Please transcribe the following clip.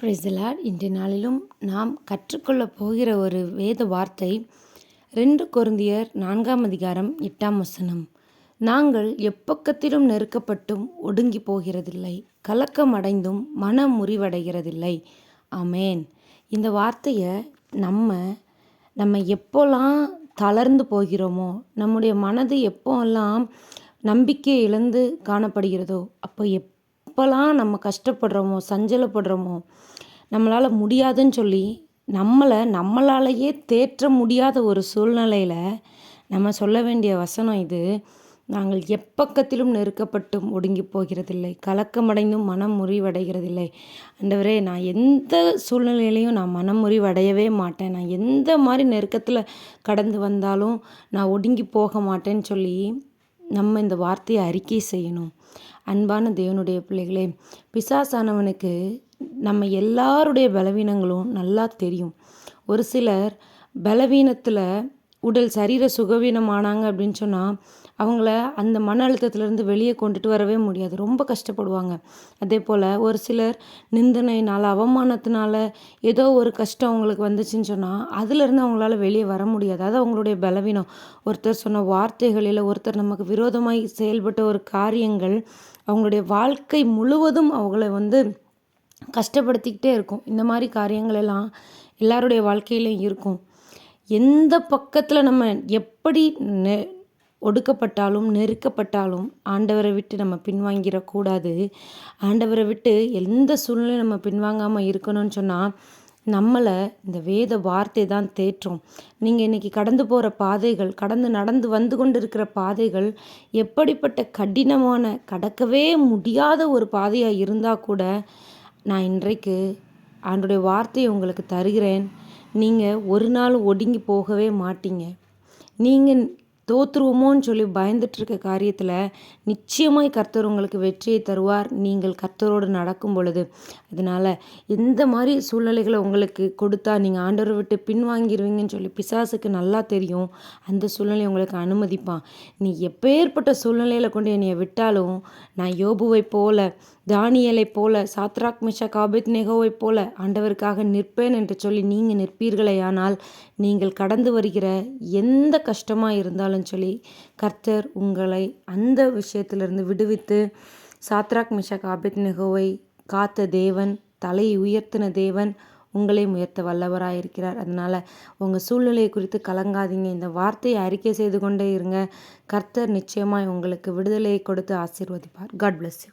Praise the Lord. இன்றைய நாளிலும் நாம் கற்றுக்கொள்ளப் போகிற ஒரு வேத வார்த்தை 2 கொரிந்தியர் 4ஆம் அதிகாரம் 8ஆம் வசனம். நாங்கள் எப்பக்கத்திலும் நெருக்கப்பட்டும் ஒடுங்கி போகிறதில்லை, கலக்கம் அடைந்தும் மனம் முறிவடைகிறதில்லை. ஆமேன். இந்த வார்த்தையை நம்ம எப்போல்லாம் தளர்ந்து போகிறோமோ, நம்முடைய மனது எப்போல்லாம் நம்பிக்கை இழந்து காணப்படுகிறதோ, அப்போ எப்போல்லாம் நம்ம கஷ்டப்படுறோமோ, சஞ்சலப்படுறோமோ, நம்மளால் முடியாதுன்னு சொல்லி நம்மளாலேயே தேற்ற முடியாத ஒரு சூழ்நிலையில் நம்ம சொல்ல வேண்டிய வசனம் இது. நாங்கள் எப்பக்கத்திலும் நெருக்கப்பட்டும் ஒடுங்கி போகிறதில்லை, கலக்கமடைந்தும் மனம் முறிவடைகிறதில்லை. ஆண்டவரே, நான் எந்த சூழ்நிலையிலையும் நான் மனம் முறிவடையவே மாட்டேன். நான் எந்த மாதிரி நெருக்கத்தில் கடந்து வந்தாலும் நான் ஒடுங்கி போக மாட்டேன்னு சொல்லி நம்ம இந்த வார்த்தையை அறிக்கை செய்யணும். அன்பான தேவனுடைய பிள்ளைகளே, பிசாசானவனுக்கு நம்ம எல்லாருடைய பலவீனங்களும் நல்லா தெரியும். ஒரு சிலர் பலவீனத்தில் உடல் சரீர சுகவீனமானாங்க அப்படின்னு சொன்னால் அவங்கள அந்த மன அழுத்தத்திலேருந்து வெளியே கொண்டுட்டு வரவே முடியாது, ரொம்ப கஷ்டப்படுவாங்க. அதே போல் ஒரு சிலர் நிந்தனையினால், அவமானத்தினால ஏதோ ஒரு கஷ்டம் அவங்களுக்கு வந்துச்சுன்னு சொன்னால் அதிலிருந்து அவங்களால வெளியே வர முடியாது. அது அவங்களுடைய பலவீனம். ஒருத்தர் சொன்ன வார்த்தைகளில், ஒருத்தர் நமக்கு விரோதமாய் செயல்பட்ட ஒரு காரியங்கள் அவங்களுடைய வாழ்க்கை முழுவதும் அவங்கள கஷ்டப்படுத்திக்கிட்டே இருக்கும். இந்த மாதிரி காரியங்கள் எல்லாம் எல்லாருடைய வாழ்க்கையிலையும் இருக்கும். எந்த பக்கத்தில் நம்ம எப்படி ஒடுக்கப்பட்டாலும் நெருக்கப்பட்டாலும் ஆண்டவரை விட்டு நம்ம பின்வாங்கிடக்கூடாது. ஆண்டவரை விட்டு எந்த சூழ்நிலையும் நம்ம பின்வாங்காமல் இருக்கணும்னு சொன்னால் நம்மளை இந்த வேத வார்த்தை தான் தேற்றும். நீங்கள் இன்றைக்கி கடந்து போகிற பாதைகள், நடந்து வந்து கொண்டு இருக்கிற பாதைகள் எப்படிப்பட்ட கடினமான, கடக்கவே முடியாத ஒரு பாதையாக இருந்தால் கூட நான் இன்றைக்கு ஆண்டோடைய வார்த்தையை உங்களுக்கு தருகிறேன். நீங்கள் ஒரு நாள் ஒடுங்கி போகவே மாட்டீங்க. நீங்கள் தோற்றுருவோமோன்னு சொல்லி பயந்துட்டுருக்க காரியத்தில் நிச்சயமாய் கர்த்தர் உங்களுக்கு வெற்றியை தருவார், நீங்கள் கர்த்தரோடு நடக்கும் பொழுது. அதனால் எந்த மாதிரி சூழ்நிலைகளை உங்களுக்கு கொடுத்தா நீங்கள் ஆண்டவரை விட்டு பின்வாங்கிடுவீங்கன்னு சொல்லி பிசாசுக்கு நல்லா தெரியும். அந்த சூழ்நிலையை உங்களுக்கு அனுமதிப்பான். நீ எப்பேற்பட்ட சூழ்நிலையில் கொண்டு என்னைய விட்டாலும் நான் யோபுவை போல, தானியேலை போல, சாத்ராக் மேஷாக் ஆபேத்நேகோவை போல ஆண்டவருக்காக நிற்பேன் என்று சொல்லி நீங்கள் நிற்பீர்களேயானால் நீங்கள் கடந்து வருகிற எந்த கஷ்டமாக இருந்தாலும் சொல்லி கர்த்தர் உங்களை அந்த விஷயத்திலிருந்து விடுவித்து, சாத்ராக் மேஷாக் ஆபேத்நேகோவை காத்த தேவன், தலையை உயர்த்தின தேவன் உங்களை உயர்த்த வல்லவராக இருக்கிறார். அதனால் உங்கள் சூழ்நிலையை குறித்து கலங்காதீங்க. இந்த வார்த்தையை அறிக்கை செய்து கொண்டே இருங்க. கர்த்தர் நிச்சயமாய் உங்களுக்கு விடுதலையை கொடுத்து ஆசீர்வதிப்பார். God bless you.